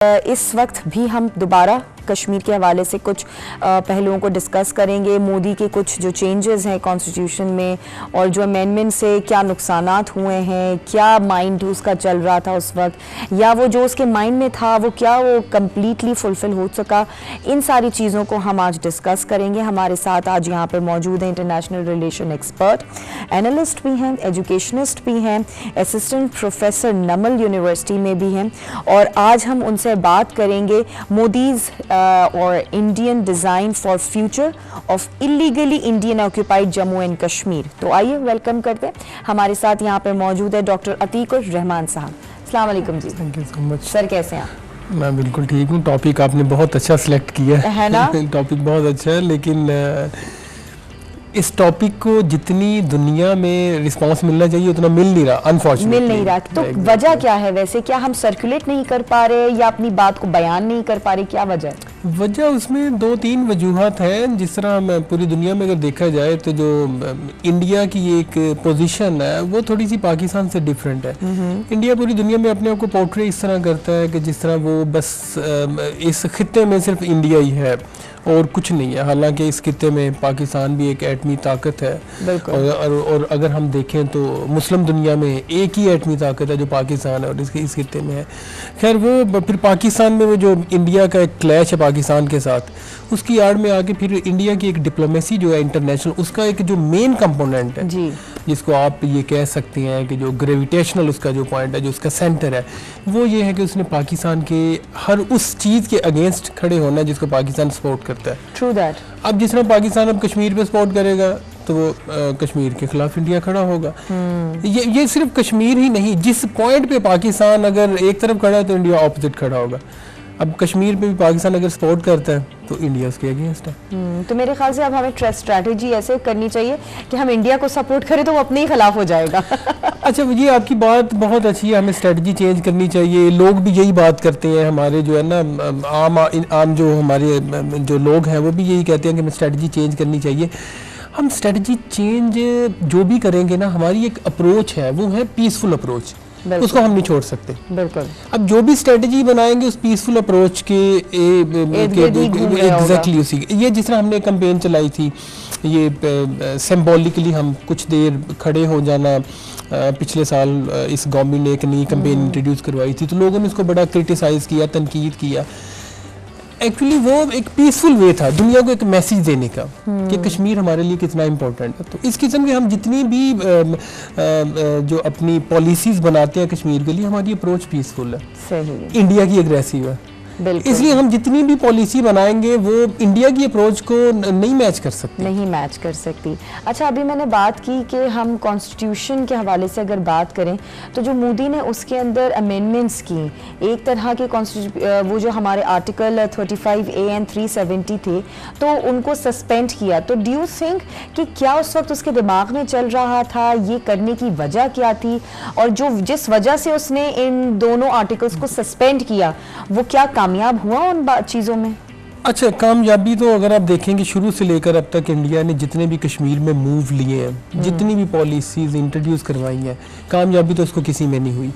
इस वक्त भी हम दोबारा कश्मीर के हवाले से कुछ पहलुओं को डिस्कस करेंगे। मोदी के कुछ जो चेंजेस हैं कॉन्स्टिट्यूशन में और जो अमेंडमेंट से क्या नुकसानात हुए हैं, क्या माइंड उसका चल रहा था उस वक्त, या वो जो उसके माइंड में था वो क्या वो कम्प्लीटली फुलफिल हो सका, इन सारी चीज़ों को हम आज डिस्कस करेंगे। हमारे साथ आज यहाँ पर मौजूद हैं इंटरनेशनल रिलेशन एक्सपर्ट, एनालिस्ट भी हैं, एजुकेशनिस्ट भी हैं, असिस्टेंट प्रोफेसर नमल यूनिवर्सिटी में भी हैं, और आज हम उनसे बात करेंगे मोदीज़ और Indian design for future of illegally Indian occupied Jammu and Kashmir. तो आइए वेलकम करते हैं। हमारे साथ यहाँ पर मौजूद है डॉक्टर अतीकुर रहमान साहब। अस्सलाम वालेकुम जी। Thank you so much sir, कैसे हैं आप? मैं बिल्कुल ठीक हूँ। टॉपिक आपने बहुत अच्छा सिलेक्ट किया है ना? टॉपिक बहुत अच्छा है, लेकिन इस टॉपिक को जितनी दुनिया में रिस्पांस मिलना चाहिए उतना मिल नहीं रहा, अनफॉर्चुनेटली मिल नहीं रहा। तो वजह क्या है वैसे? क्या हम सर्कुलेट नहीं कर पा रहे या अपनी बात को बयान नहीं कर पा रहे? क्या वजह है? वजह उसमें दो तीन वजूहत हैं। जिस तरह पूरी दुनिया में अगर देखा जाए तो जो इंडिया की एक पोजीशन है वो थोड़ी सी पाकिस्तान से डिफरेंट है। इंडिया पूरी दुनिया में अपने आप को पोर्ट्रे इस तरह करता है कि जिस तरह वो बस इस खित्ते में सिर्फ इंडिया ही है और कुछ नहीं है। हालांकि इस खित्ते में पाकिस्तान भी एक एटमी ताकत है, और अगर हम देखें तो मुस्लिम दुनिया में एक ही एटमी ताकत है जो पाकिस्तान है और इस खित्ते में है। खैर वो फिर पाकिस्तान में वो जो इंडिया का एक क्लैश है पाकिस्तान के साथ, उसकी आड़ में आके फिर इंडिया की एक डिप्लोमेसी जो है इंटरनेशनल, उसका एक जो मेन कंपोनेंट है जी, जिसको आप ये कह सकते हैं कि जो ग्रेविटेशनल उसका जो पॉइंट है, जो उसका सेंटर है, वो ये है कि उसने पाकिस्तान के हर उस चीज़ के अगेंस्ट खड़े होना जिसको पाकिस्तान सपोर्ट करता है। True that. अब जिस तरह पाकिस्तान अब कश्मीर पे सपोर्ट करेगा तो वो कश्मीर के खिलाफ इंडिया खड़ा होगा। ये सिर्फ कश्मीर ही नहीं, जिस पॉइंट पे पाकिस्तान अगर एक तरफ खड़ा है तो इंडिया ऑपोजिट खड़ा होगा। अब कश्मीर पे भी पाकिस्तान अगर सपोर्ट करता है तो इंडिया उसके अगेंस्ट है। तो मेरे ख्याल से अब हमें स्ट्रैटेजी ऐसे करनी चाहिए कि हम इंडिया को सपोर्ट करें तो वो अपने ही खिलाफ हो जाएगा। अच्छा, ये आपकी बात बहुत अच्छी है, हमें स्ट्रैटेजी चेंज करनी चाहिए। लोग भी यही बात करते हैं, हमारे जो है ना आम जो हमारे जो लोग हैं वो भी यही कहते हैं कि हमें स्ट्रैटेजी चेंज करनी चाहिए। हम स्ट्रैटेजी चेंज जो भी करेंगे ना, हमारी एक अप्रोच है वो है पीसफुल अप्रोच, उसको हम नहीं छोड़ सकते। बिल्कुल। अब जो भी स्ट्रेटजी बनाएंगे उस पीसफुल अप्रोच के एग्जैक्टली उसी, ये जिस तरह हमने कैंपेन चलाई थी, ये सिंबॉलिकली हम कुछ देर खड़े हो जाना, पिछले साल इस गवर्नमेंट ने एक नई कैंपेन इंट्रोड्यूस करवाई थी तो लोगों ने इसको बड़ा क्रिटिसाइज किया, तनकीद किया। एक्चुअली वो एक पीसफुल वे था दुनिया को एक मैसेज देने का कि कश्मीर हमारे लिए कितना इम्पोर्टेंट है। तो इस किस्म के हम जितनी भी जो अपनी पॉलिसीज बनाते हैं कश्मीर के लिए, हमारी अप्रोच पीसफुल है, सही। इंडिया की एग्रेसिव है, इसलिए हम जितनी भी पॉलिसी बनाएंगे वो इंडिया की अप्रोच को नहीं मैच कर सकती, नहीं मैच कर सकती। अच्छा, अभी मैंने बात की कि हम कॉन्स्टिट्यूशन के हवाले से अगर बात करें तो जो मोदी ने उसके अंदर अमेंडमेंट्स की, एक तरह के वो जो हमारे आर्टिकल 35A एंड 370 थे तो उनको सस्पेंड किया। तो डू यू थिंक कि क्या उस वक्त उसके दिमाग में चल रहा था, ये करने की वजह क्या थी, और जो जिस वजह से उसने इन दोनों आर्टिकल्स को सस्पेंड किया वो क्या कामयाब हुआ उन चीज़ों में? अच्छा, कामयाबी तो अगर आप देखेंगे शुरू से लेकर अब तक इंडिया ने जितने भी कश्मीर में मूव लिए हैं, जितनी भी पॉलिसीज इंट्रोड्यूस करवाई हैं, कामयाबी तो उसको किसी में नहीं हुई।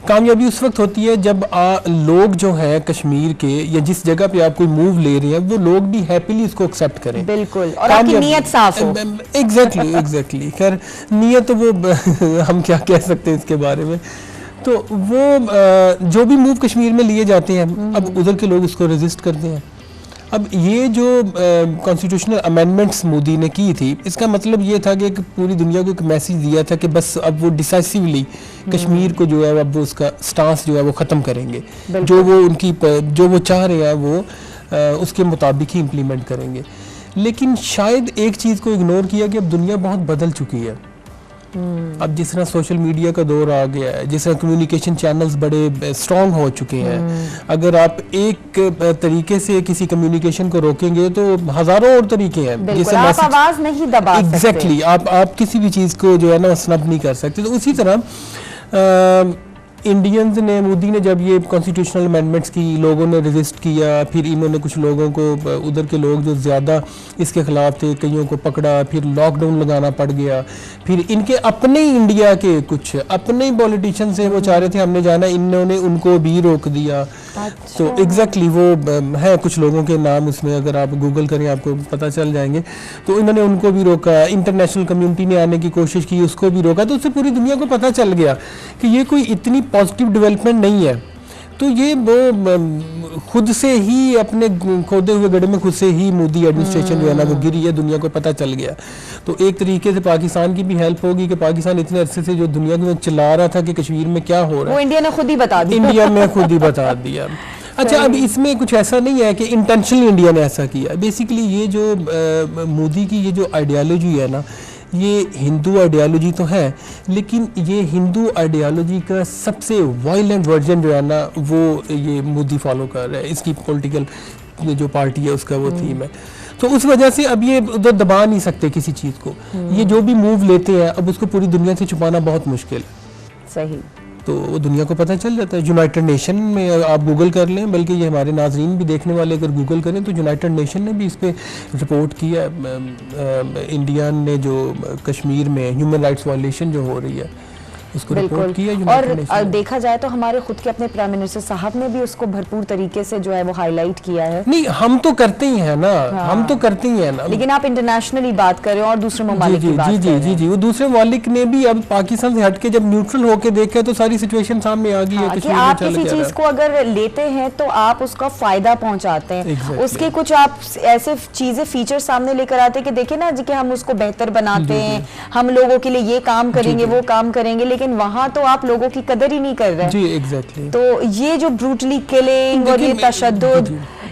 कामयाबी उस वक्त होती है जब लोग जो हैं कश्मीर के या जिस जगह पे आप कोई मूव ले रहे हैं वो लोग भी हैप्पीली इसको एक्सेप्ट करें। बिल्कुल, और आपकी नीयत साफ हो। एग्जैक्टली। खैर नीयत तो वो हम क्या कह सकते हैं इसके बारे में। तो वो जो भी मूव कश्मीर में लिए जाते हैं, अब उधर के लोग इसको रेजिस्ट करते हैं। अब ये जो कॉन्स्टिट्यूशनल अमेंडमेंट्स मोदी ने की थी, इसका मतलब ये था कि पूरी दुनिया को एक मैसेज दिया था कि बस अब वो डिसाइसिवली कश्मीर को जो है अब वो उसका स्टांस जो है वो ख़त्म करेंगे, जो वो चाह रहे हैं वो उसके मुताबिक ही इम्प्लीमेंट करेंगे। लेकिन शायद एक चीज़ को इग्नोर किया कि अब दुनिया बहुत बदल चुकी है। अब जिस तरह सोशल मीडिया का दौर आ गया है, जिस तरह कम्युनिकेशन चैनल्स बड़े स्ट्रॉन्ग हो चुके हैं, अगर आप एक तरीके से किसी कम्युनिकेशन को रोकेंगे तो हजारों और तरीके हैं जिससे आप आवाज नहीं दबा सकते। एग्जैक्टली, आप किसी भी चीज़ को जो है ना स्नब नहीं कर सकते। तो उसी तरह इंडियंस ने, मोदी ने जब ये कॉन्स्टिट्यूशनल अमेंडमेंट्स की लोगों ने रेजिस्ट किया, फिर इन्होंने कुछ लोगों को, उधर के लोग जो ज़्यादा इसके ख़िलाफ़ थे, कईयों को पकड़ा, फिर लॉकडाउन लगाना पड़ गया, फिर इनके अपने ही इंडिया के कुछ अपने ही पॉलिटिशियन से वो चाह रहे थे हमने जाना, इन्होंने उनको भी रोक दिया। तो एग्जैक्टली वो है कुछ लोगों के नाम उसमें, अगर आप गूगल करें आपको पता चल जाएंगे। तो इन्होंने उनको भी रोका, इंटरनेशनल कम्युनिटी ने आने की कोशिश की, उसको भी रोका। तो उससे पूरी दुनिया को पता चल गया कि ये कोई इतनी पॉजिटिव डेवलपमेंट नहीं है। तो ये वो खुद से ही अपने खोदे हुए गड्ढे में खुद से ही मोदी एडमिनिस्ट्रेशन जो है ना वो गिरी है, दुनिया को पता चल गया। तो एक तरीके से पाकिस्तान की भी हेल्प होगी कि पाकिस्तान इतने अरसे से जो दुनिया को चिल्ला रहा था कि कश्मीर में क्या हो रहा है, वो इंडिया ने खुद ही बता दिया। इंडिया में खुद ही बता दिया। अच्छा, अब इसमें कुछ ऐसा नहीं है कि इंटेंशनली इंडिया ने ऐसा किया। बेसिकली ये जो मोदी की ये जो आइडियालॉजी है ना, ये हिंदू आइडियालॉजी तो है, लेकिन ये हिंदू आइडियालॉजी का सबसे वायलेंट वर्जन जो है ना वो ये मोदी फॉलो कर रहा है। इसकी पॉलिटिकल जो पार्टी है उसका वो थीम है। तो उस वजह से अब ये उधर दबा नहीं सकते किसी चीज़ को। ये जो भी मूव लेते हैं अब उसको पूरी दुनिया से छुपाना बहुत मुश्किल है। सही। तो वो दुनिया को पता चल जाता है। यूनाइटेड नेशन में आप गूगल कर लें, बल्कि ये हमारे नाजरीन भी देखने वाले अगर गूगल करें तो यूनाइटेड नेशन ने भी इस पर रिपोर्ट किया, इंडिया ने जो कश्मीर में ह्यूमन राइट्स वायलेशन जो हो रही है उसको रिपोर्ट किया। और देखा जाए तो हमारे खुद के अपने प्राइम मिनिस्टर साहब ने भी उसको भरपूर तरीके से जो है वो हाईलाइट किया है। नहीं, हम तो करते ही हैं ना। हाँ। हम तो करते ही हैं ना, लेकिन आप इंटरनेशनली बात कर रहे हो और दूसरे ममालिक की बात कर रहे हैं। जी, वो दूसरे ममालिक ने भी अब पाकिस्तान से हटके जब न्यूट्रल होके देखा तो सारी सिचुएशन सामने आ गई है कि आप किसी चीज को अगर लेते हैं तो आप उसका फायदा पहुंचाते हैं, उसके कुछ आप ऐसे चीजें फीचर सामने लेकर आते हैं कि देखिए ना जी कि हम उसको बेहतर बनाते हैं, हम लोगों के लिए ये काम करेंगे, वो काम करेंगे, लेकिन वहां तो आप लोगों की कदर ही नहीं कर रहे। जी, एग्जैक्टली। तो ये जो ब्रूटली किलिंग और ये तशद्दुद,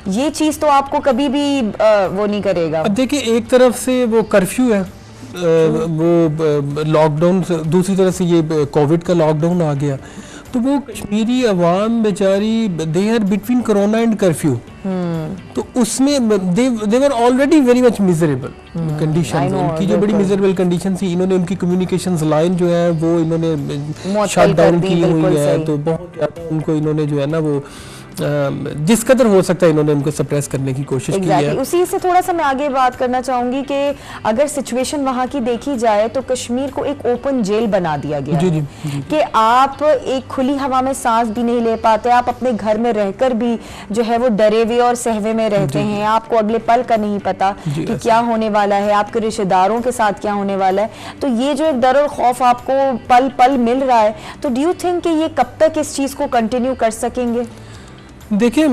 ये चीज तो आपको कभी भी वो नहीं करेगा। अब देखिए, एक तरफ से वो कर्फ्यू है, वो लॉकडाउन, दूसरी तरफ से ये कोविड का लॉकडाउन आ गया, तो वो कश्मीरी अवाम बेचारी they are between corona and curfew. तो उसमें they were already very much miserable condition. उनकी जो बड़ी मिजरेबल कंडीशन थी, इन्होंने उनकी कम्युनिकेशंस लाइन जो है वो इन्होंने शट डाउन की हुई है। तो बहुत ज़्यादा उनको इन्होंने जो है ना वो जिस कदर हो सकता है इन्होंने उनको सप्रेस करने की कोशिश की है। उसी से थोड़ा सा मैं आगे बात करना चाहूंगी कि अगर सिचुएशन वहां की देखी जाए तो कश्मीर को एक ओपन जेल बना दिया गया है कि आप एक खुली हवा में सांस भी नहीं ले पाते, आप अपने घर में रहकर भी जो है वो डरे हुए और सहवे में रहते हैं, आपको अगले पल का नहीं पता कि क्या होने वाला है, आपके रिश्तेदारों के साथ क्या होने वाला है। तो ये जो एक डर और खौफ आपको पल पल मिल रहा है, तो डू यू थिंक कि ये कब तक इस चीज को कंटिन्यू कर सकेंगे? देखिए,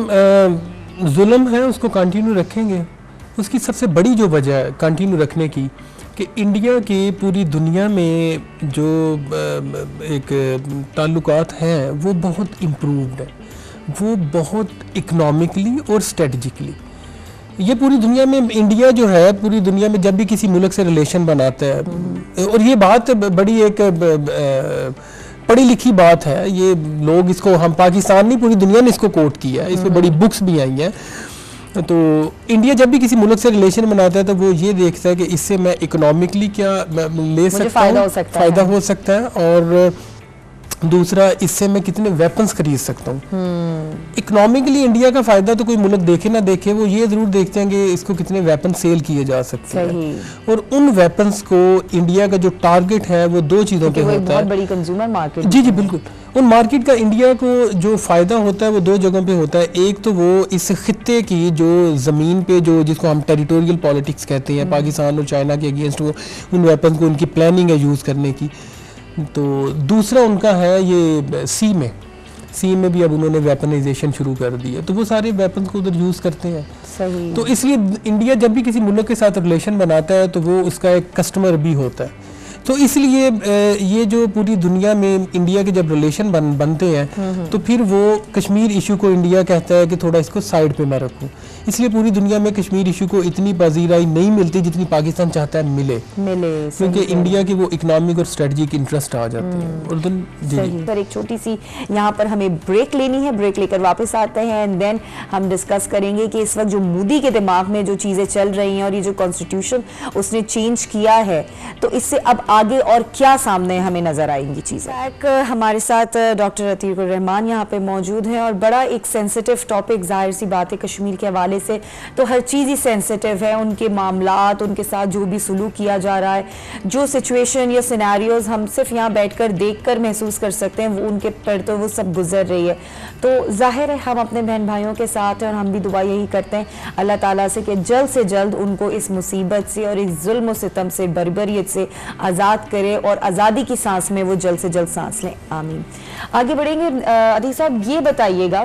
जुल्म है उसको कंटिन्यू रखेंगे। उसकी सबसे बड़ी जो वजह है कंटिन्यू रखने की कि इंडिया के पूरी दुनिया में जो एक ताल्लुकात हैं वो बहुत इम्प्रूव्ड है, वो बहुत इकोनॉमिकली और स्ट्रेटजिकली। ये पूरी दुनिया में इंडिया जो है, पूरी दुनिया में जब भी किसी मुल्क से रिलेशन बनाता है, और ये बात बड़ी एक पढ़ी लिखी बात है, ये लोग इसको, हम पाकिस्तान नहीं पूरी दुनिया ने इसको कोट किया है, इस पर बड़ी बुक्स भी आई हैं। तो इंडिया जब भी किसी मुल्क से रिलेशन बनाता है तो वो ये देखता है कि इससे मैं इकोनॉमिकली क्या ले सकता हूँ, फ़ायदा हो सकता है, और दूसरा इससे मैं कितने वेपन्स खरीद सकता हूँ। इकोनॉमिकली इंडिया का फायदा तो कोई मुल्क देखे ना देखे, वो ये जरूर देखते हैं कि इसको कितने वेपन सेल किए जा सकते हैं, और उन वेपन्स को इंडिया का जो टारगेट है वो दो चीज़ों पे होता है। बहुत बड़ी कंज्यूमर मार्केट। जी जी बिल्कुल। उन मार्केट का इंडिया को जो फ़ायदा होता है वो दो जगहों पे होता है। एक तो वो इस खित्ते की जो ज़मीन पे जो जिसको हम टेरिटोरियल पॉलिटिक्स कहते हैं, पाकिस्तान और चाइना के अगेंस्ट वो उन वेपन को, उनकी प्लानिंग है यूज़ करने की। तो दूसरा उनका है ये सी में भी अब उन्होंने वेपनाइजेशन शुरू कर दी है, तो वो सारे वेपन को उधर यूज़ करते हैं। सही। तो इसलिए इंडिया जब भी किसी मुल्क के साथ रिलेशन बनाता है तो वो उसका एक कस्टमर भी होता है। तो इसलिए ये जो पूरी दुनिया में इंडिया के जब रिलेशन बनते हैं तो फिर वो कश्मीर इशू को इंडिया कहता है कि थोड़ा इसको साइड पे मैं रखूं। इसलिए पूरी दुनिया में कश्मीर इशू को इतनी पजीराई नहीं मिलती जितनी पाकिस्तान चाहता है मिले, क्योंकि इंडिया के वो इकोनॉमिक और स्ट्रेटजिक इंटरेस्ट आ जाते हैं। और सर, एक छोटी सी यहाँ पर हमें ब्रेक लेनी है, ब्रेक लेकर वापस आते हैं एंड देन हम डिस्कस करेंगे कि इस वक्त जो मोदी के दिमाग में जो चीज़ें चल रही हैं और ये जो कॉन्स्टिट्यूशन उसने चेंज किया है, तो इससे अब आगे और क्या सामने हमें नजर आएंगी चीजें। हमारे साथ डॉक्टर अतीकुर रहमान यहाँ पे मौजूद हैं और बड़ा एक सेंसिटिव टॉपिक, जाहिर सी बात है कश्मीर के हवाले से तो हर चीज़ ही सेंसिटिव है, उनके मामलात, उनके साथ जो भी सलूक किया जा रहा है, जो सिचुएशन या सिनेरियोज हम सिर्फ यहाँ बैठकर देखकर महसूस कर सकते हैं, वो उनके पर तो वो सब गुजर रही है। तो जाहिर है हम अपने बहन भाइयों के साथ हैं और हम भी दुआ यही करते हैं अल्लाह ताला से कि जल्द से जल्द उनको इस मुसीबत से और इस जुल्म सितम से, बर्बरियत से आज़ाद करे और आज़ादी की सांस में वो जल्द से जल्द सांस लें, आमीन। आगे बढ़ेंगे। अदील साहब ये बताइएगा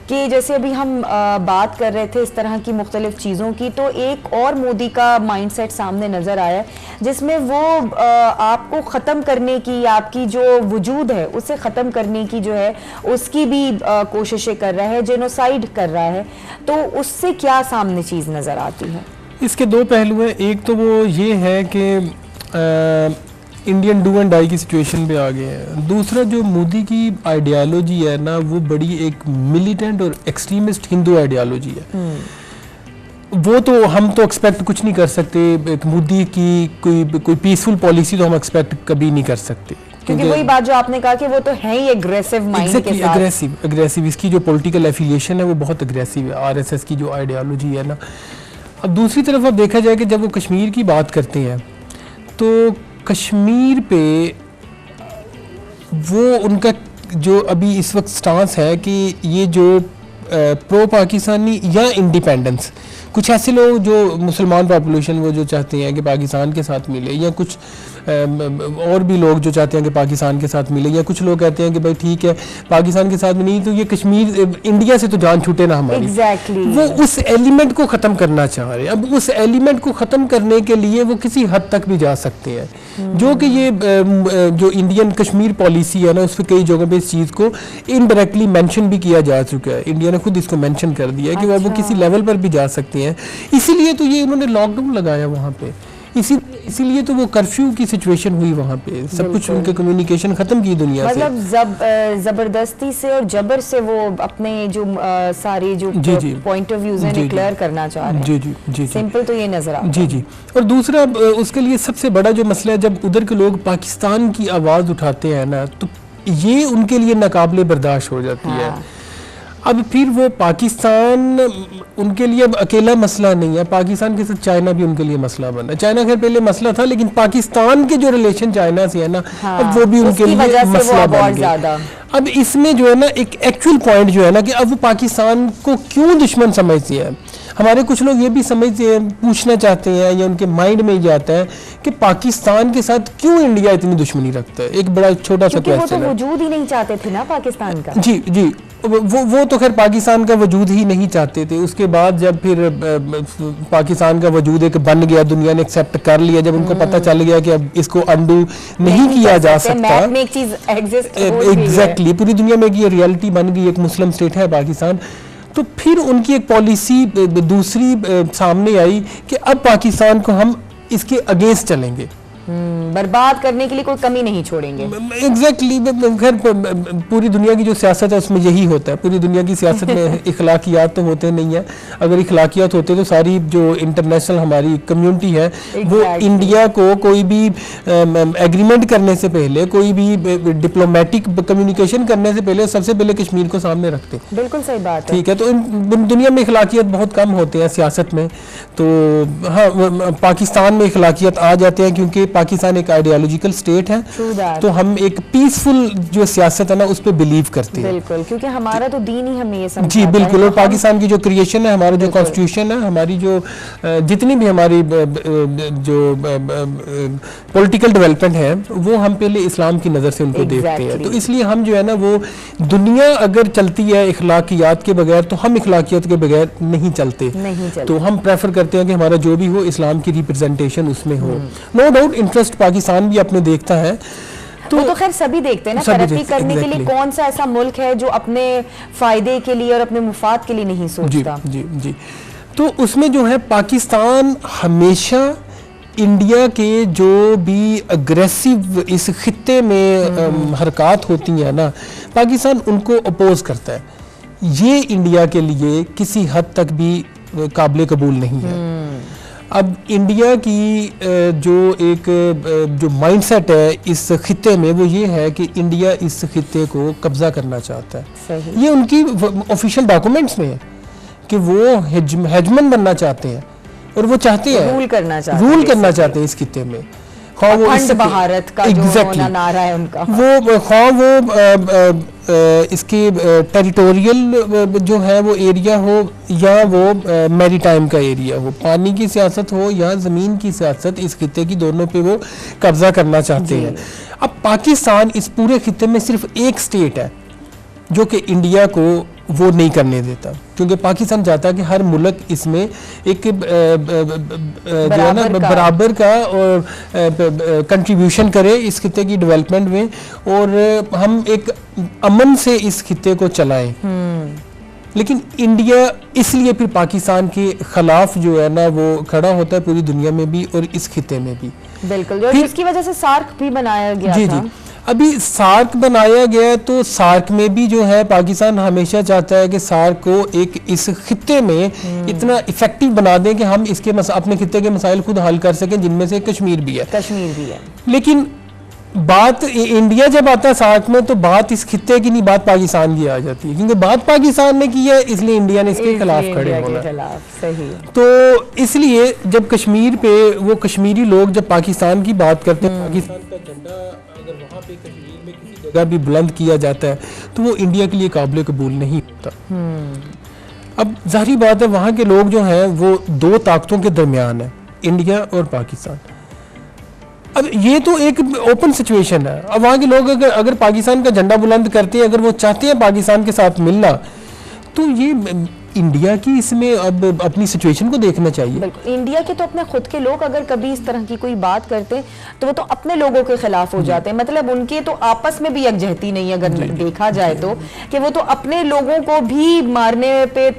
कि जैसे अभी हम बात कर रहे थे इस तरह की मुख्तलिफ चीज़ों की, तो एक और मोदी का माइंडसेट सामने नज़र आया जिसमें वो आपको ख़त्म करने की, आपकी जो वजूद है उसे ख़त्म करने की जो है उसकी भी कोशिशें कर रहा है, जेनोसाइड कर रहा है। तो उससे क्या सामने चीज़ नज़र आती है? इसके दो पहलू हैं। एक तो वो ये है कि इंडियन डू एंड डाई की सिचुएशन पे आ गए हैं। दूसरा जो मोदी की आइडियालॉजी है ना, वो बड़ी एक मिलिटेंट और एक्सट्रीमिस्ट हिंदू आइडियालॉजी है। वो तो हम तो एक्सपेक्ट कुछ नहीं कर सकते, एक मोदी की कोई पीसफुल पॉलिसी तो हम एक्सपेक्ट कभी नहीं कर सकते, क्योंकि वही बात जो आपने कहा कि वो तो है ही एग्रेसिव माइंड के साथ। एग्रेसिव इसकी जो पॉलिटिकल एफिलिएशन है वो बहुत एग्रेसिव है, आरएसएस की जो आइडियालॉजी है ना। अब दूसरी तरफ अब देखा जाए कि जब वो कश्मीर की बात करते हैं तो कश्मीर पे वो उनका जो अभी इस वक्त स्टांस है कि ये जो प्रो पाकिस्तानी या इंडिपेंडेंस, कुछ ऐसे लोग जो मुसलमान पॉपुलेशन वो जो चाहते हैं कि पाकिस्तान के साथ मिले, या कुछ और भी लोग जो चाहते हैं कि पाकिस्तान के साथ मिले, या कुछ लोग कहते हैं कि भाई ठीक है पाकिस्तान के साथ में नहीं तो ये कश्मीर इंडिया से तो जान छूटे ना हमारी। Exactly. वो उस एलिमेंट को ख़त्म करना चाह रहे हैं। अब उस एलिमेंट को ख़त्म करने के लिए वो किसी हद तक भी जा सकते हैं, जो कि ये जो इंडियन कश्मीर पॉलिसी है ना, उस पर कई जगहों पे इस चीज़ को इनडायरेक्टली मेंशन भी किया जा चुका है। इंडिया ने खुद इसको मेंशन कर दिया है कि वो किसी लेवल पर भी जा सकते हैं। इसीलिए तो ये उन्होंने लॉकडाउन लगाया वहाँ पे, इसीलिए तो वो कर्फ्यू की सिचुएशन हुई वहाँ पे, सब कुछ उनके कम्युनिकेशन खत्म की दुनिया से, मतलब जबरदस्ती से और जबर से वो अपने जो सारे जो पॉइंट ऑफ व्यूज हैं क्लियर करना चाह रहे हैं। जी सिंपल तो ये नजर आता है। जी। और दूसरा उसके लिए सबसे बड़ा जो मसला है, जब उधर के लोग पाकिस्तान की आवाज़ उठाते हैं ना, तो ये उनके लिए नाकाबिले बर्दाश्त हो जाती है। अब फिर वो पाकिस्तान उनके लिए अब अकेला मसला नहीं है, पाकिस्तान के साथ चाइना भी उनके लिए मसला बना। चाइना खैर पहले मसला था, लेकिन पाकिस्तान के जो रिलेशन चाइना से है ना, अब वो भी उनके लिए मसला बन गया। अब इसमें जो है ना एक एक्चुअल पॉइंट जो है ना कि अब वो पाकिस्तान को क्यों दुश्मन समझते हैं। हमारे कुछ लोग ये भी समझते हैं, पूछना चाहते हैं, या उनके माइंड में ये आता है कि पाकिस्तान के साथ क्यों इंडिया इतनी दुश्मनी रखता है। एक बड़ा छोटा सा क्वेश्चन है। वो तो वजूद ही नहीं चाहते थे ना पाकिस्तान का। जी वो तो खैर पाकिस्तान का वजूद ही नहीं चाहते थे। उसके बाद जब फिर पाकिस्तान का वजूद एक बन गया, दुनिया ने एक्सेप्ट कर लिया, जब उनको पता चल गया कि अब इसको अंडू नहीं किया जा सकता, एग्जैक्टली पूरी दुनिया में ये रियलिटी बन गई, एक मुस्लिम स्टेट है पाकिस्तान, तो फिर उनकी एक पॉलिसी दूसरी सामने आई कि अब पाकिस्तान को हम इसके अगेंस्ट चलेंगे, बर्बाद करने के लिए कोई कमी नहीं छोड़ेंगे। एग्जैक्टली खैर पूरी दुनिया की जो सियासत है उसमें यही होता है। पूरी दुनिया की सियासत में इखलाकियात तो होते नहीं है। अगर इखलाकियात होते तो सारी जो इंटरनेशनल हमारी कम्युनिटी है वो इंडिया को कोई भी एग्रीमेंट करने से पहले, कोई भी डिप्लोमेटिक कम्युनिकेशन करने से पहले सबसे पहले कश्मीर को सामने रखते। बिल्कुल सही बात है। ठीक है, तो दुनिया में इखलाकियात बहुत कम होते हैं सियासत में। तो हाँ, पाकिस्तान में इखलाकियात आ जाते हैं क्योंकि पाकिस्तान एक आइडियोलॉजिकल स्टेट है, तो हम एक पीसफुल जो सियासत है ना उस पे बिलीव करते हैं। बिल्कुल, क्योंकि हमारा तो दीन ही हमें ये समझाता है। जी बिल्कुल। और पाकिस्तान की जो क्रिएशन है, हमारा जो कॉन्स्टिट्यूशन है, हमारी जो जितनी भी हमारी जो पॉलिटिकल डेवलपमेंट है, वो हम पहले इस्लाम की नज़र से उनको देखते हैं। तो इसलिए हम जो है ना, वो दुनिया अगर चलती है इखलाकियात के बगैर, तो हम इखलाकियात के बगैर नहीं चलते। तो हम प्रेफर करते हैं कि हमारा जो भी हो इस्लाम की रिप्रेजेंटेशन उसमें हो। नो डाउट इंटरेस्ट पाकिस्तान भी अपने देखता है, तो खैर सभी देखते हैं ना, तरक्की करने के लिए कौन सा ऐसा मुल्क है जो अपने फायदे के लिए और अपने मुफाद के लिए नहीं सोचता। जी। तो उसमें जो है पाकिस्तान हमेशा इंडिया के जो भी अग्रेसिव इस खित्ते में हरकत होती है ना, पाकिस्तान उनको अपोज करता है। ये इंडिया के लिए किसी हद तक भी काबिल कबूल नहीं है। अब इंडिया की जो माइंडसेट है इस खित्ते में वो ये है कि इंडिया इस खित्ते को कब्जा करना चाहता है। सही। ये उनकी ऑफिशियल डॉक्यूमेंट्स में है कि वो हेजमन बनना चाहते हैं और वो चाहते हैं रूल करना चाहते हैं इस खित्ते में। अखंड भारत का जो नारा है उनका, इसके टेरिटोरियल जो है वो एरिया हो या वो मैरीटाइम का एरिया हो, पानी की सियासत हो या ज़मीन की सियासत, इस खित्ते की दोनों पे वो कब्जा करना चाहते हैं। अब पाकिस्तान इस पूरे खित्ते में सिर्फ एक स्टेट है जो कि इंडिया को वो नहीं करने देता, क्योंकि पाकिस्तान चाहता है कि हर मुल्क इसमें एक जो है ना बराबर का कंट्रीब्यूशन करे इस खित्ते की डेवलपमेंट में, और हम एक अमन से इस खित्ते को चलाएं। लेकिन इंडिया इसलिए फिर पाकिस्तान के खिलाफ जो है ना वो खड़ा होता है पूरी दुनिया में भी और इस खित्ते में भी। बिल्कुल, जिसकी वजह से सार्क भी बनाया गया था। जी। अभी सार्क बनाया गया तो सार्क में भी जो है पाकिस्तान हमेशा चाहता है कि सार्क को एक इस खित्ते में इतना इफेक्टिव बना दें कि हम इसके अपने खित्ते के मसाइल खुद हल कर सकें, जिनमें से कश्मीर भी है। लेकिन बात इंडिया जब आता है सार्क में तो बात इस खित्ते की नहीं, बात पाकिस्तान की आ जाती है, क्योंकि बात पाकिस्तान ने की है इसलिए इंडिया ने इसके खिलाफ खड़े होना। सही। तो इसलिए जब कश्मीर पे वो कश्मीरी लोग जब पाकिस्तान की बात करते हैं, पाकिस्तान का झंडा अगर वहाँ पे कश्मीर में किसी जगह भी बुलंद किया जाता है तो वो इंडिया के लिए काबिल कबूल नहीं होता। अब जाहिर बात है वहाँ के लोग जो हैं वो दो ताकतों के दरमियान है, इंडिया और पाकिस्तान। अब ये तो एक ओपन सिचुएशन है। अब वहाँ के लोग अगर पाकिस्तान का झंडा बुलंद करते हैं, अगर वो चाहते हैं पाकिस्तान के साथ मिलना, तो ये इंडिया की इसमें अब अपनी सिचुएशन को देखना चाहिए। बिल्कुल, इंडिया के तो अपने खुद के लोग अगर कभी इस तरह की कोई बात करते हैं तो वो तो अपने लोगों के खिलाफ हो जाते हैं। मतलब उनके तो आपस में भी यकजहती नहीं है, अगर देखा जाए तो, कि वो तो अपने लोगों को भी मारने पे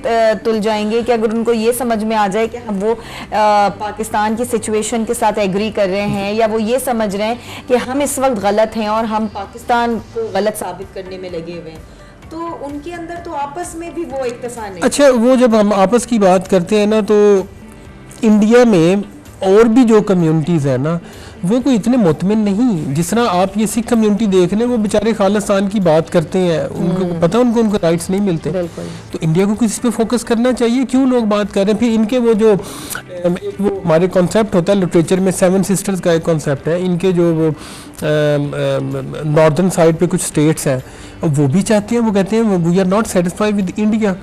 तुल जाएंगे कि अगर उनको ये समझ में आ जाए कि हम वो पाकिस्तान की सिचुएशन के साथ एग्री कर रहे हैं, या वो ये समझ रहे हैं कि हम इस वक्त गलत हैं और हम पाकिस्तान को गलत साबित करने में लगे हुए हैं, तो उनके अंदर तो आपस में भी वो इत्तेफाक नहीं। अच्छा, वो जब हम आपस की बात करते हैं ना, तो इंडिया में और भी जो कम्युनिटीज़ है ना वो कोई इतने मुतमिन नहीं। जिस तरह आप ये सिख कम्युनिटी देख लें, वो बेचारे खालिस्तान की बात करते हैं, उनको पता उनको राइट्स नहीं मिलते। तो इंडिया को किस पे फोकस करना चाहिए, क्यों लोग बात कर रहे हैं। फिर इनके वो जो वो हमारे कॉन्सेप्ट होता है लिटरेचर में, 7 सिस्टर्स का एक कॉन्सेप्ट है। इनके जो वो नॉर्दर्न साइड पे कुछ स्टेट्स हैं वो भी चाहते हैं, वो कहते हैं we are not satisfied with India.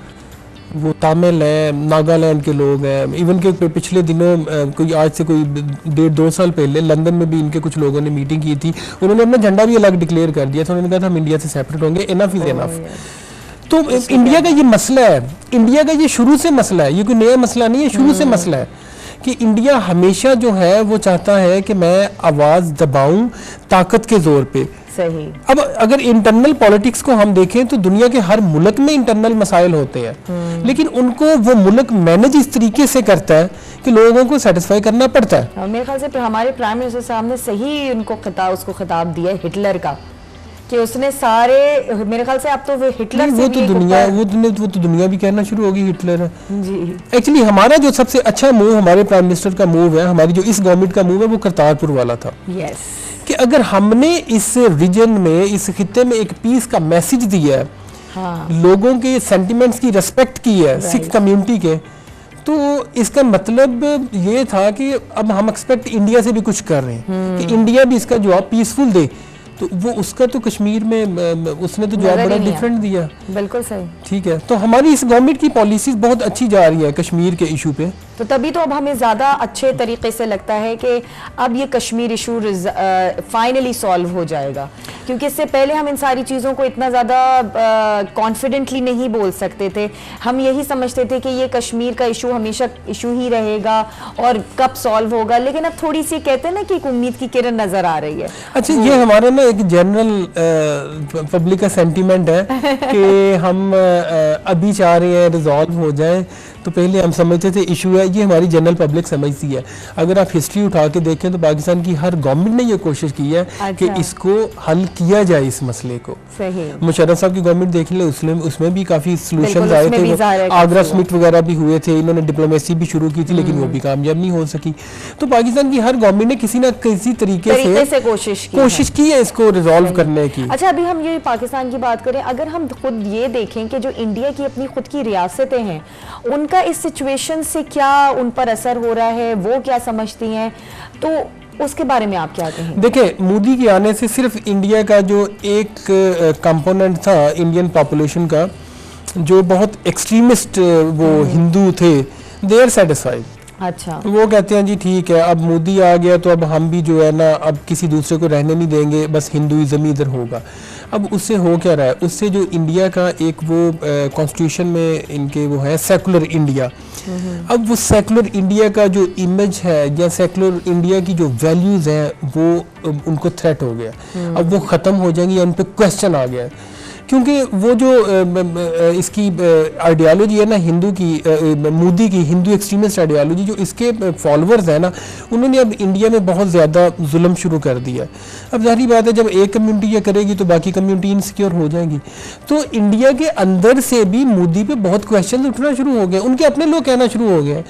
वो तमिल है, नागालैंड के लोग हैं, इवन के पिछले दिनों कोई आज से कोई 1.5-2 साल पहले लंदन में भी इनके कुछ लोगों ने मीटिंग की थी, उन्होंने अपना झंडा भी अलग डिक्लेयर कर दिया था। उन्होंने कहा था हम इंडिया से सेपरेट होंगे, इनफ इज इनफ। तो इंडिया का ये मसला है, इंडिया का ये शुरू से मसला है, ये कोई नया मसला नहीं है, शुरू से मसला है कि इंडिया हमेशा जो है वो चाहता है कि मैं आवाज़ दबाऊं ताकत के जोर पे। सही। अब अगर इंटरनल पॉलिटिक्स को हम देखें तो दुनिया के हर मुल्क में इंटरनल मसाइल होते हैं, लेकिन उनको वो मुल्क मैनेज इस तरीके से करता है कि लोगों को सेटिस्फाई करना पड़ता है। और मेरे ख्याल से हमारे प्राइम मिनिस्टर साहब ने सही उनको खिताब दिया है हिटलर का, कि उसने सारे, मेरे ख्याल से अब तो वो हिटलर से भी वो तो दुनिया भी कहना शुरू होगी हिटलर है जी। एक्चुअली हमारा जो सबसे अच्छा मूव हमारे प्राइम मिनिस्टर का मूव है, हमारी जो इस गवर्नमेंट का मूव है, वो करतारपुर वाला था। यस। कि अगर हमने इस रीजन में, इस खित्ते में एक पीस का मैसेज दिया है, हाँ। लोगों के सेंटिमेंट्स की रेस्पेक्ट की है, सिख कम्युनिटी के, तो इसका मतलब ये था कि अब हम एक्सपेक्ट इंडिया से भी कुछ कर रहे हैं कि इंडिया भी इसका जवाब पीसफुल दे। तो वो उसका तो कश्मीर में उसने तो जवाब बड़ा डिफरेंट दिया। बिल्कुल सही। ठीक है, तो हमारी इस गवर्नमेंट की पॉलिसीज बहुत अच्छी जा रही है कश्मीर के इशू पे। तो तभी तो अब हमें ज़्यादा अच्छे तरीके से लगता है कि अब ये कश्मीर इशू फाइनली सॉल्व हो जाएगा, क्योंकि इससे पहले हम इन सारी चीज़ों को इतना ज़्यादा कॉन्फिडेंटली नहीं बोल सकते थे। हम यही समझते थे कि ये कश्मीर का इशू हमेशा इशू ही रहेगा और कब सॉल्व होगा, लेकिन अब थोड़ी सी कहते हैं ना कि एक उम्मीद की किरण नज़र आ रही है। अच्छा, ये हमारा ना एक जनरल पब्लिक का सेंटीमेंट है कि हम अभी चाह रहे हैं रिजॉल्व हो जाए। तो पहले हम समझते थे इशू है, ये हमारी जनरल पब्लिक समझती है। अगर आप हिस्ट्री उठा के देखें तो पाकिस्तान की हर गवर्नमेंट ने ये कोशिश की है कि इसको हल किया जाए इस मसले को। मुशर्रफ साहब की गवर्नमेंट देख ले, उसमें भी काफी सोल्यूशन आए थे, आगरा समिट वगैरह भी हुए थे, इन्होंने डिप्लोमेसी भी शुरू की थी लेकिन वो भी कामयाब नहीं हो सकी। तो पाकिस्तान की हर गवर्नमेंट ने किसी ना किसी तरीके से कोशिश की है इसको रिजॉल्व करने की। अच्छा, अभी हम ये पाकिस्तान की बात करें, अगर हम खुद ये देखें कि जो इंडिया की अपनी खुद की रियासतें हैं उनका इस सिचुएशन से क्या उन पर असर हो रहा है, वो क्या समझती हैं, तो उसके बारे में आप क्या कहेंगे? देखिए, मोदी के आने से सिर्फ इंडिया का जो एक कंपोनेंट था इंडियन पॉपुलेशन का, जो बहुत एक्सट्रीमिस्ट वो हिंदू थे, दे आर सेटिस्फाइड। अच्छा, वो कहते हैं जी ठीक है, अब मोदी आ गया तो अब हम भी जो है ना अब किसी दूसरे को रहने नहीं देंगे, बस हिंदुइज्म इधर होगा। अब उससे हो क्या रहा है, उससे जो इंडिया का एक वो कॉन्स्टिट्यूशन में इनके वो है सेकुलर इंडिया, अब वो सेकुलर इंडिया का जो इमेज है या सेकुलर इंडिया की जो वैल्यूज हैं वो उनको थ्रेट हो गया, अब वो ख़त्म हो जाएंगी या उन पर क्वेश्चन आ गया। क्योंकि वो जो इसकी आइडियालॉजी है ना हिंदू की, मोदी की हिंदू एक्सट्रीमिस्ट आइडियालॉजी, जो इसके फॉलोअर्स हैं ना, उन्होंने अब इंडिया में बहुत ज़्यादा जुल्म शुरू कर दिया। अब जाहिर बात है जब एक कम्युनिटी ये करेगी तो बाकी कम्युनिटी इनसिक्योर हो जाएगी। तो इंडिया के अंदर से भी मोदी पे बहुत क्वेश्चन उठना शुरू हो गए, उनके अपने लोग कहना शुरू हो गए।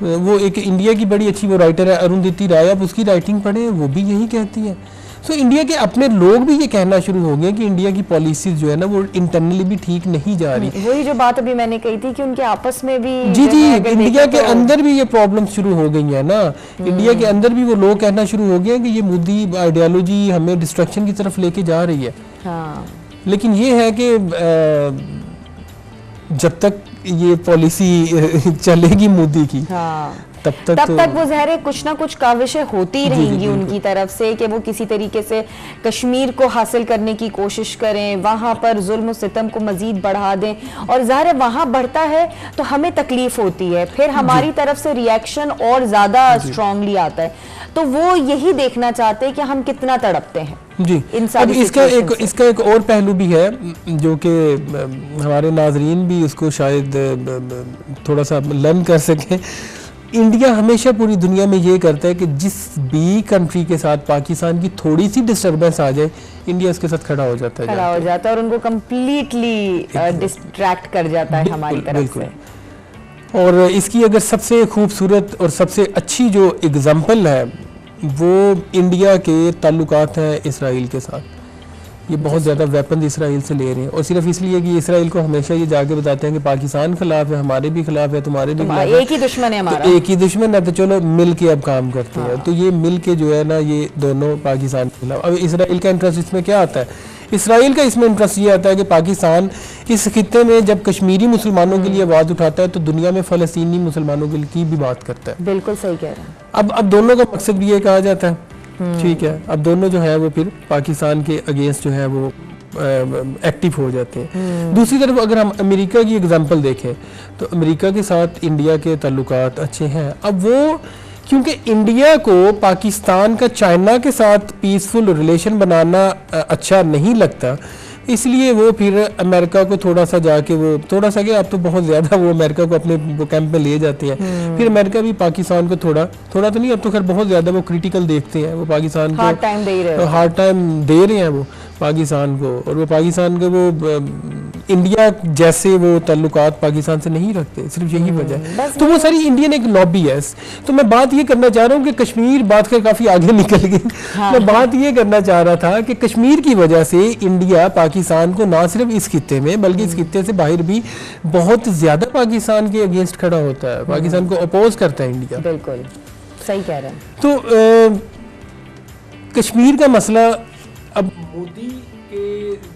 वो एक इंडिया की बड़ी अच्छी वो राइटर है अरुंधति राय, अब उसकी राइटिंग पढ़े, वो भी यही कहती है। सो इंडिया के अपने लोग भी ये कहना शुरू हो गए कि इंडिया की पॉलिसीज जो है ना वो इंटरनली भी ठीक नहीं जा रही। वही जो बात अभी मैंने कही थी कि उनके आपस में भी जी इंडिया के अंदर भी ये प्रॉब्लम शुरू हो गई है ना, इंडिया के अंदर भी वो लोग कहना शुरू हो गए कि ये मोदी आइडियोलॉजी हमें डिस्ट्रक्शन की तरफ लेके जा रही है। हाँ। लेकिन ये है कि जब तक ये पॉलिसी चलेगी मोदी की, हाँ, तब तक वो ज़ाहिर है कुछ ना कुछ काविशें होती रहेंगी उनकी तरफ से कि वो किसी तरीके से कश्मीर को हासिल करने की कोशिश करें, वहाँ पर जुल्म सितम को मजीद बढ़ा दें, और ज़ाहिर है वहाँ बढ़ता है तो हमें तकलीफ होती है, फिर हमारी तरफ से रिएक्शन और ज़्यादा स्ट्रांगली आता है। तो वो यही देखना चाहते हैं कि हम कितना तड़पते हैं जी। अब इसका एक और पहलू भी है जो कि हमारे नाजरीन भी उसको शायद थोड़ा सा लर्न कर सकें। इंडिया हमेशा पूरी दुनिया में ये करता है कि जिस भी कंट्री के साथ पाकिस्तान की थोड़ी सी डिस्टर्बेंस आ जाए, इंडिया उसके साथ खड़ा हो जाता है और उनको कम्प्लीटली डिस्ट्रैक्ट कर जाता है हमारी तरफ से। और इसकी अगर सबसे खूबसूरत और सबसे अच्छी जो एग्जाम्पल है वो इंडिया के ताल्लुकात हैं इसराइल के साथ। ये बहुत ज़्यादा वेपन इसराइल से ले रहे हैं, और सिर्फ इसलिए कि इसराइल को हमेशा ये जाके बताते हैं कि पाकिस्तान खिलाफ है, हमारे भी खिलाफ है, तुम्हारे भी खिलाफ है, एक ही दुश्मन है हमारा, तो एक ही दुश्मन है, तो चलो मिल के अब काम करते हैं। तो ये मिल के जो है ना ये दोनों पाकिस्तान के खिलाफ। अब इसराइल का इंटरेस्ट इसमें क्या आता है? इसराइल का इसमें इंटरेस्ट ये आता है कि पाकिस्तान इस खित्ते में जब कश्मीरी मुसलमानों के लिए आवाज़ उठाता है तो दुनिया में फ़लस्तीनी मुसलमानों की भी बात करता है। बिल्कुल सही कह रहे हैं। अब दोनों का मकसद भी ये कहा जाता है, ठीक है, अब दोनों जो है वो फिर पाकिस्तान के अगेंस्ट जो है वो एक्टिव हो जाते हैं। दूसरी तरफ अगर हम अमेरिका की एग्जांपल देखें तो अमेरिका के साथ इंडिया के ताल्लुकात अच्छे हैं। अब वो क्योंकि इंडिया को पाकिस्तान का चाइना के साथ पीसफुल रिलेशन बनाना अच्छा नहीं लगता, इसलिए वो फिर अमेरिका को थोड़ा सा जाके वो थोड़ा सा क्या, अब तो बहुत ज़्यादा वो अमेरिका को अपने वो कैंप में ले जाते हैं। फिर अमेरिका भी पाकिस्तान को थोड़ा तो नहीं, अब तो खैर बहुत ज़्यादा वो क्रिटिकल देखते हैं, वो पाकिस्तान को हार्ड टाइम दे रहे हैं वो पाकिस्तान को, और वो पाकिस्तान के वो इंडिया जैसे वो ताल्लुकात पाकिस्तान से नहीं रखते, सिर्फ यही वजह है। तो वो सारी इंडियन एक लॉबी है। तो मैं बात ये करना चाह रहा हूँ कि कश्मीर बात कर काफ़ी आगे निकल गई। मैं बात ये करना चाह रहा था कि कश्मीर की वजह से इंडिया पाकिस्तान को ना सिर्फ इस खित्ते में बल्कि इस खित्ते से बाहर भी बहुत ज़्यादा पाकिस्तान के अगेंस्ट खड़ा होता है, पाकिस्तान को अपोज करता है इंडिया। बिल्कुल सही कह रहे हैं। तो कश्मीर का मसला अब मोदी के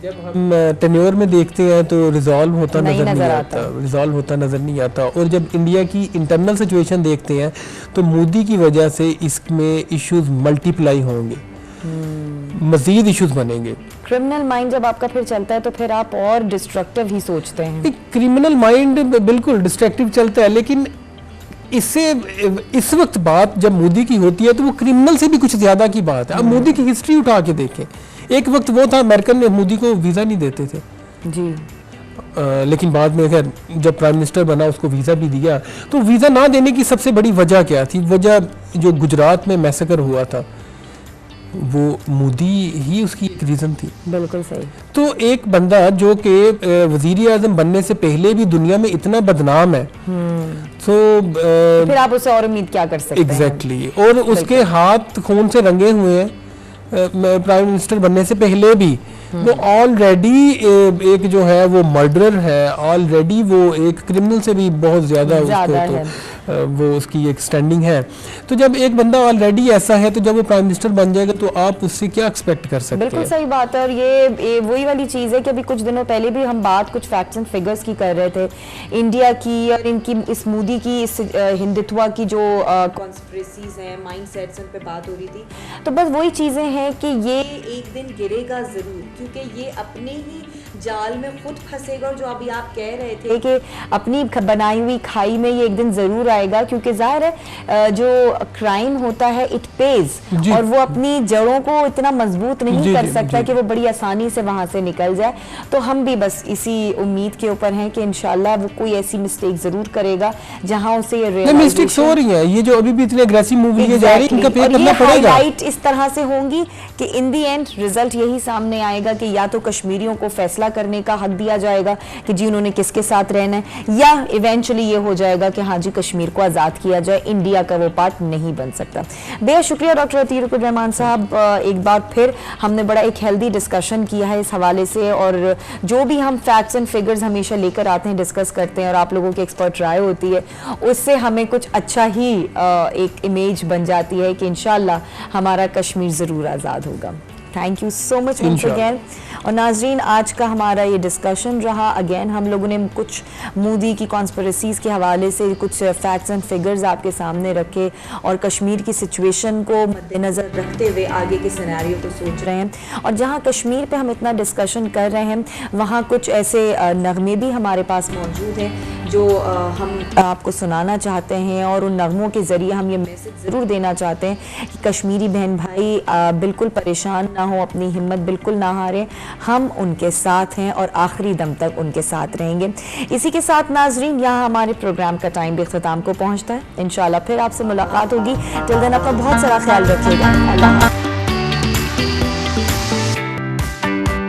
जब हम टेन्योर में देखते हैं तो रिजॉल्व होता नजर नहीं आता, और जब इंडिया की इंटरनल सिचुएशन देखते हैं तो मोदी की वजह से इसमें इश्यूज मल्टीप्लाई होंगे, मजीद इश्यूज बनेंगे। क्रिमिनल माइंड जब आपका फिर चलता है तो फिर आप और डिस्ट्रक्टिव ही सोचते हैं। क्रिमिनल माइंड बिल्कुल डिस्ट्रक्टिव चलता है, लेकिन इससे इस वक्त बात जब मोदी की होती है तो वो क्रिमिनल से भी कुछ ज्यादा की बात है। अब मोदी की हिस्ट्री उठा के देखें, एक वक्त वो था अमेरिकन ने मोदी को वीजा नहीं देते थे जी, लेकिन बाद में खैर जब प्राइम मिनिस्टर बना उसको वीज़ा भी दिया। तो वीज़ा ना देने की सबसे बड़ी वजह क्या थी? वजह जो गुजरात में मैसेकर हुआ था वो मोदी ही उसकी एक रीज़न थी। बिल्कुल सही। तो एक बंदा जो कि वज़ीर आज़म बनने से पहले भी दुनिया में इतना बदनाम है, तो फिर आप उससे और उम्मीद क्या कर सकते हैं? एग्जैक्टली। और उसके हाथ खून से रंगे हुए हैं प्राइम मिनिस्टर बनने से पहले भी। वो ऑलरेडी एक जो है वो मर्डरर है, ऑलरेडी वो एक क्रिमिनल से भी बहुत ज़्यादा उसको वो उसकी एक स्टैंडिंग है। तो जब एक बंदा ऑलरेडी ऐसा है तो जब वो प्राइम मिनिस्टर बन जाएगा तो आप उससे क्या एक्सपेक्ट कर सकते हैं? बिल्कुल सही बात है। और ये वही वाली चीज़ है कि अभी कुछ दिनों पहले भी हम बात कुछ फैक्ट्स एंड फिगर्स की कर रहे थे, इंडिया की और इनकी इस मोदी की इस हिंदुत्व की जो कॉन्स्पिरेसीज हैं, माइंडसेट्स, उन पे बात हो रही थी। तो बस वही चीज़ें हैं कि ये एक दिन गिरेगा ज़रूर, क्योंकि ये अपने ही जाल में खुद फंसेगा। और जो अभी आप कह रहे थे कि अपनी बनाई हुई खाई में ये एक दिन ज़रूर आएगा, क्योंकि जाहिर है जो क्राइम होता है इट पेज, और वो अपनी जड़ों को इतना मजबूत नहीं कर सकता कि वो बड़ी आसानी से वहां से निकल जाए। तो हम भी बस इसी उम्मीद के ऊपर हैं कि इंशाल्लाह वो कोई ऐसी मिस्टेक जरूर करेगा जहां उसे ये मिस्टेक्स हो रही है। ये जो अभी भी इतने अग्रेसिव मूवी जा रही है, इनका पे करना पड़ेगा। हाईलाइट इस तरह से होंगी कि इन दी एंड रिजल्ट यही सामने आएगा कि या तो कश्मीरियों को फैसला करने का हक दिया जाएगा कि जी उन्होंने किसके साथ रहना है, या इवेंचुअली ये हो जाएगा कि हाँ जी कश्मीर को आजाद किया जाए, इंडिया का वो पार्ट नहीं बन सकता। बेहद शुक्रिया डॉक्टर अतीकुर रहमान साहब। एक बार फिर हमने बड़ा एक हेल्दी डिस्कशन किया है इस हवाले से, और जो भी हम फैक्ट्स एंड फिगर्स हमेशा लेकर आते हैं, डिस्कस करते हैं और आप लोगों की एक्सपर्ट राय होती है, उससे हमें कुछ अच्छा ही एक इमेज बन जाती है कि इंशाल्लाह हमारा कश्मीर ज़रूर आज़ाद होगा। Thank you so much once again. और नाजरीन, आज का हमारा ये डिस्कशन रहा। अगेन हम लोगों ने कुछ मोदी की कॉन्स्पिरेसीज़ के हवाले से कुछ फैक्ट्स एंड फिगर्स आपके सामने रखे और कश्मीर की सिचुएशन को मद्देनज़र रखते हुए आगे के सिनेरियो को सोच रहे हैं। और जहाँ कश्मीर पे हम इतना डिस्कशन कर रहे हैं, वहाँ कुछ ऐसे नगमे भी हमारे पास मौजूद हैं जो हम आपको सुनाना चाहते हैं, और उन नगमों के ज़रिए हम ये मैसेज ज़रूर देना चाहते हैं कि कश्मीरी बहन भाई बिल्कुल परेशान ना हो, अपनी हिम्मत बिल्कुल ना हारें, हम उनके साथ हैं और आखिरी दम तक उनके साथ रहेंगे। इसी के साथ नाजरीन, यहाँ हमारे प्रोग्राम का टाइम भी इख्तिताम को पहुँचता है। इंशाल्लाह फिर आपसे मुलाकात होगी। टिल देन अपना बहुत सारा ख्याल रखिएगा। अल्लाह।